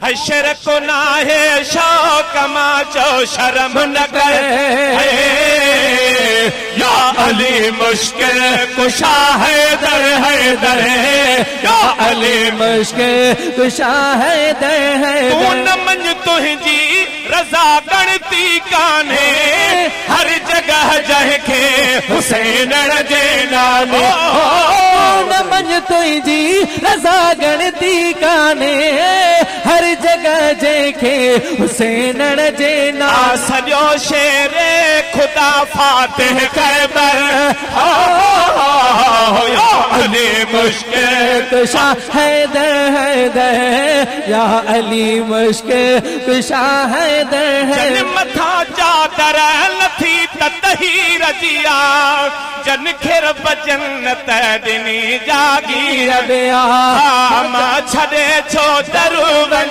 हशर को ना है शौक माचो शर्म न करे या अली मुश्किल कुशा है दर या अली मुश्किल कुशा है तू न मंझ तुझी रजा गणती काने हर जगह जहके हुसैन जे नाले न मंझ तुझी रजा गणती काने हर जगह जंहिंखे हुसैन जे नाले सॼो शेरे खुदा फातिह ख़ैबर या अली मुश्किल कुशा हैदर या अली मुश्किल कुशा हैदर जन मथा चादर लथी तही रजिया जन खिर बजन्नत दिनी जागी रबिया मां छॾे छो दरू वञा